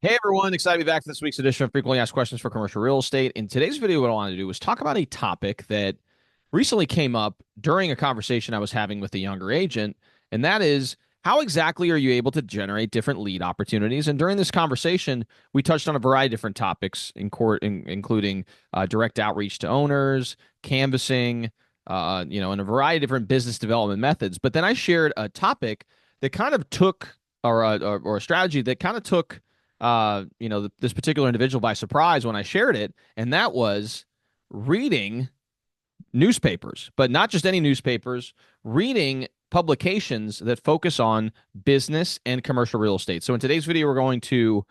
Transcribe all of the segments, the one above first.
Hey everyone, excited to be back for this week's edition of Frequently Asked Questions for Commercial Real Estate. In today's video, what I wanted to do was talk about a topic that recently came up during a conversation I was having with a younger agent, and that is how exactly are you able to generate different lead opportunities? And during this conversation, we touched on a variety of different topics, including direct outreach to owners, canvassing, and a variety of different business development methods. But then I shared a topic that kind of took, or a strategy that kind of took this particular individual by surprise when I shared it, and that was reading newspapers, but not just any newspapers, reading publications that focus on business and commercial real estate. So in today's video, we're going to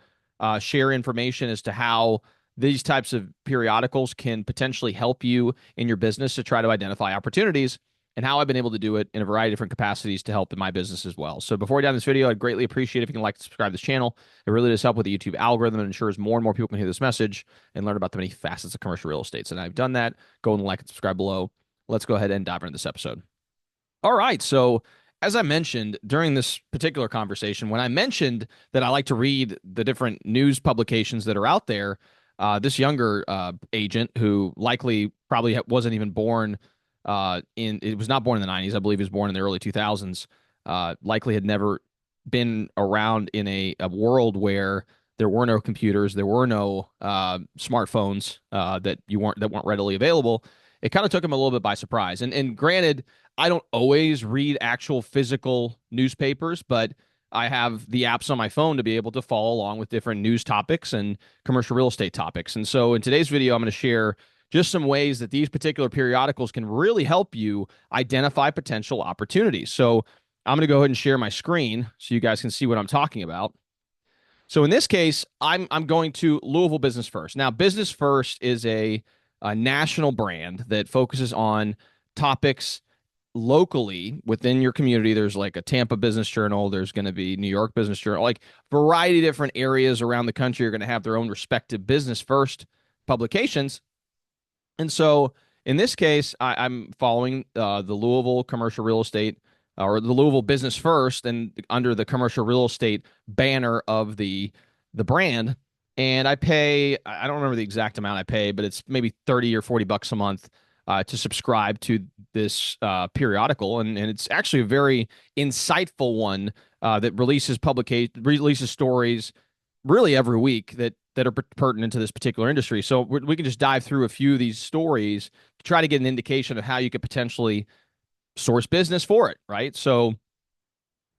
share information as to how these types of periodicals can potentially help you in your business to try to identify opportunities and how I've been able to do it in a variety of different capacities to help in my business as well. So before we dive into this video, I'd greatly appreciate if you can like and subscribe to this channel. It really does help with the YouTube algorithm and ensures more and more people can hear this message and learn about the many facets of commercial real estate. So now I've done that. Go and like and subscribe below. Let's go ahead and dive into this episode. All right. So as I mentioned during this particular conversation, when I mentioned that I like to read the different news publications that are out there, this younger agent who likely probably wasn't even born it was not born in the 90s. I believe he was born in the early 2000s. Likely had never been around in a world where there were no computers, there were no smartphones that weren't readily available. It kind of took him a little bit by surprise. And granted, I don't always read actual physical newspapers, but I have the apps on my phone to be able to follow along with different news topics and commercial real estate topics. And so in today's video, I'm going to share just some ways that these particular periodicals can really help you identify potential opportunities. So I'm going to go ahead and share my screen so you guys can see what I'm talking about. So in this case, I'm going to Louisville Business First. Now, Business First is a national brand that focuses on topics locally within your community. There's like a Tampa Business Journal, there's going to be New York Business Journal, like variety of different areas around the country are going to have their own respective Business First publications. And so in this case, I'm following the Louisville Commercial Real Estate or the Louisville Business First, and under the commercial real estate banner of the brand. And I pay, I don't remember the exact amount I pay, but it's maybe 30 or 40 bucks a month to subscribe to this periodical. And it's actually a very insightful one that releases stories really every week that are pertinent to this particular industry. So we can just dive through a few of these stories to try to get an indication of how you could potentially source business for it, right? So,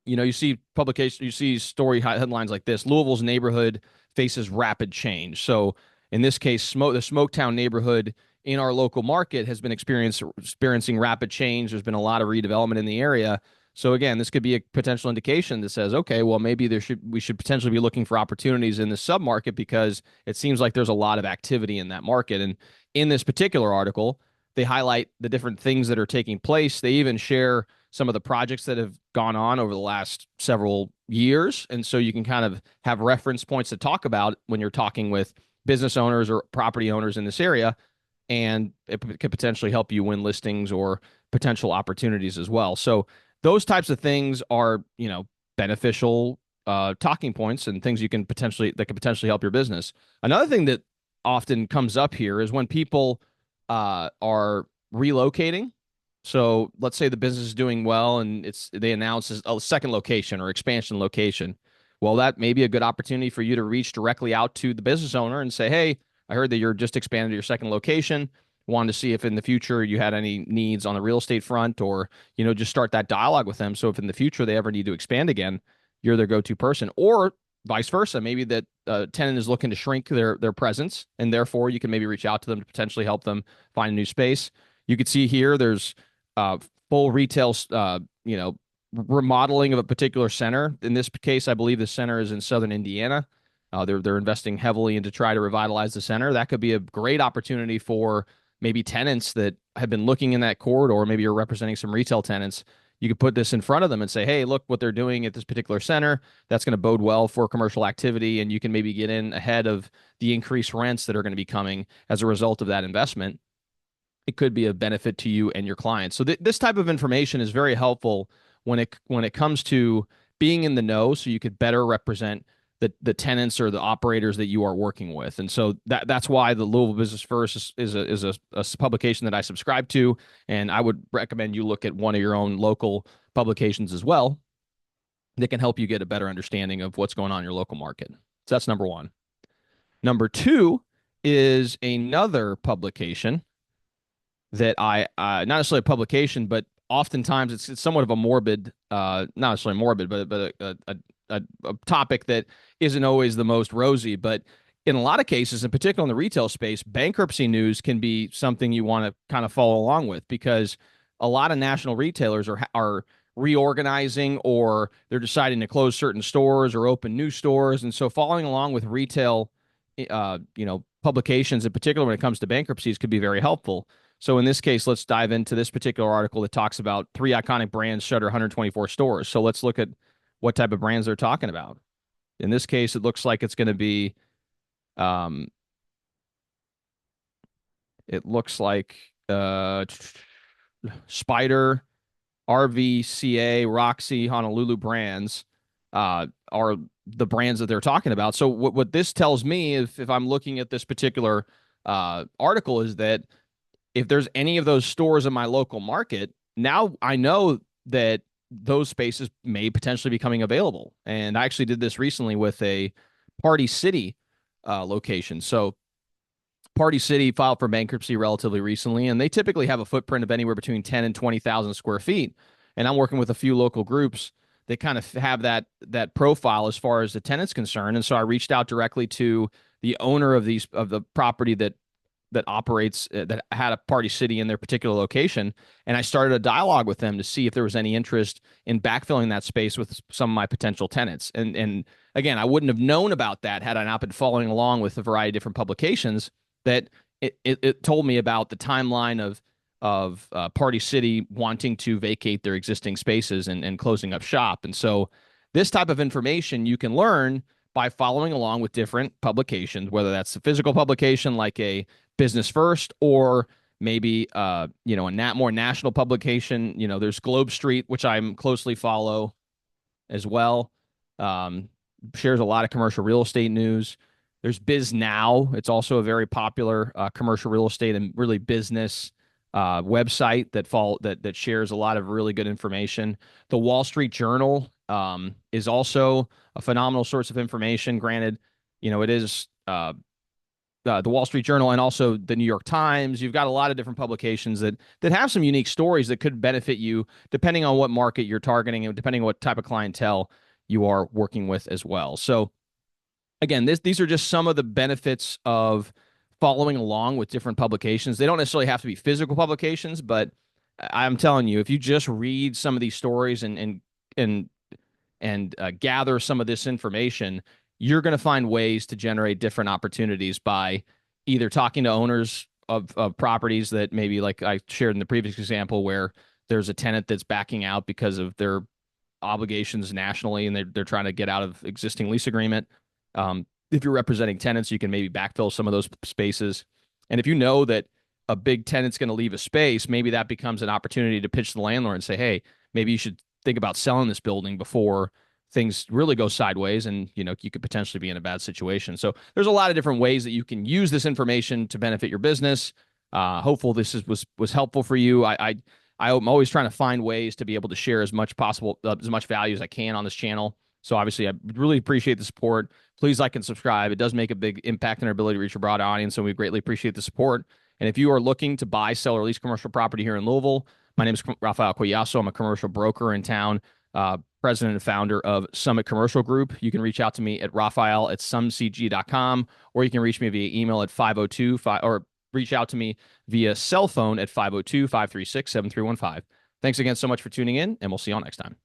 you see publication, you see story headlines like this: Louisville's neighborhood faces rapid change. So, in this case, the Smoketown neighborhood in our local market has been experiencing rapid change. There's been a lot of redevelopment in the area. So again, this could be a potential indication that says, okay, well, maybe we should potentially be looking for opportunities in this submarket because it seems like there's a lot of activity in that market. And in this particular article, they highlight the different things that are taking place. They even share some of the projects that have gone on over the last several years. And so you can kind of have reference points to talk about when you're talking with business owners or property owners in this area. And it could potentially help you win listings or potential opportunities as well. So those types of things are, beneficial talking points and things that could potentially help your business. Another thing that often comes up here is when people are relocating. So let's say the business is doing well and they announce a second location or expansion location. Well, that may be a good opportunity for you to reach directly out to the business owner and say, hey, I heard that you're just expanded to your second location. Wanted to see if in the future you had any needs on the real estate front, or just start that dialogue with them. So if in the future they ever need to expand again, you're their go-to person, or vice versa. Maybe that tenant is looking to shrink their presence, and therefore you can maybe reach out to them to potentially help them find a new space. You could see here there's full retail, remodeling of a particular center. In this case, I believe the center is in Southern Indiana. They're investing heavily into try to revitalize the center. That could be a great opportunity for maybe tenants that have been looking in that corridor. Maybe you're representing some retail tenants. You could put this in front of them and say, hey, look what they're doing at this particular center. That's going to bode well for commercial activity. And you can maybe get in ahead of the increased rents that are going to be coming as a result of that investment. It could be a benefit to you and your clients. So this type of information is very helpful when it comes to being in the know, so you could better represent the tenants or the operators that you are working with. And so that's why the Louisville Business First is a publication that I subscribe to, and I would recommend you look at one of your own local publications as well that can help you get a better understanding of what's going on in your local market. So that's number one. Number two is another publication that not necessarily a publication, but oftentimes it's somewhat of a morbid, not necessarily morbid, but a topic that isn't always the most rosy. But in a lot of cases, in particular in the retail space, bankruptcy news can be something you want to kind of follow along with, because a lot of national retailers are reorganizing, or they're deciding to close certain stores or open new stores. And so following along with retail, publications in particular when it comes to bankruptcies could be very helpful. So in this case, let's dive into this particular article that talks about 3 iconic brands shutter 124 stores. So let's look at what type of brands they're talking about. In this case, it looks like it's going to be, it looks like Spider, RVCA, Roxy, Honolulu brands are the brands that they're talking about. So what this tells me, if I'm looking at this particular article, is that if there's any of those stores in my local market, now I know that those spaces may potentially be coming available. And I actually did this recently with a Party City location. So Party City filed for bankruptcy relatively recently, and they typically have a footprint of anywhere between 10 and 20,000 square feet. And I'm working with a few local groups that kind of have that profile as far as the tenant's concerned. And so I reached out directly to the owner of the property that operates that had a Party City in their particular location, and I started a dialogue with them to see if there was any interest in backfilling that space with some of my potential tenants. And again, I wouldn't have known about that had I not been following along with a variety of different publications that it told me about the timeline of Party City wanting to vacate their existing spaces and closing up shop. And so this type of information you can learn by following along with different publications, whether that's a physical publication like a Business First, or maybe a more national publication. There's Globe Street, which I'm closely follow as well. Shares a lot of commercial real estate news. There's Biz Now. It's also a very popular commercial real estate and really business website that shares a lot of really good information. The Wall Street Journal is also a phenomenal source of information. Granted, it is the Wall Street Journal and also the New York Times. You've got a lot of different publications that have some unique stories that could benefit you depending on what market you're targeting and depending on what type of clientele you are working with as well. So again, these are just some of the benefits of following along with different publications. They don't necessarily have to be physical publications, but I'm telling you, if you just read some of these stories and gather some of this information, you're going to find ways to generate different opportunities by either talking to owners of properties that maybe, like I shared in the previous example, where there's a tenant that's backing out because of their obligations nationally and they're trying to get out of existing lease agreement. If you're representing tenants, you can maybe backfill some of those spaces. And if you know that a big tenant's going to leave a space, maybe that becomes an opportunity to pitch the landlord and say, hey, maybe you should think about selling this building before things really go sideways and you could potentially be in a bad situation. So there's a lot of different ways that you can use this information to benefit your business. Hopeful this was helpful for you. I'm always trying to find ways to be able to share as much value as I can on this channel. So obviously I really appreciate the support. Please like and subscribe. It does make a big impact on our ability to reach a broad audience, and we greatly appreciate the support. And if you are looking to buy, sell, or lease commercial property here in Louisville, my name is Raphael. I'm a commercial broker in town, president and founder of Summit Commercial Group. You can reach out to me at raphael@sumcg.com, or you can reach me via email at 502 or reach out to me via cell phone at 502-536-7315. Thanks again so much for tuning in, and we'll see you all next time.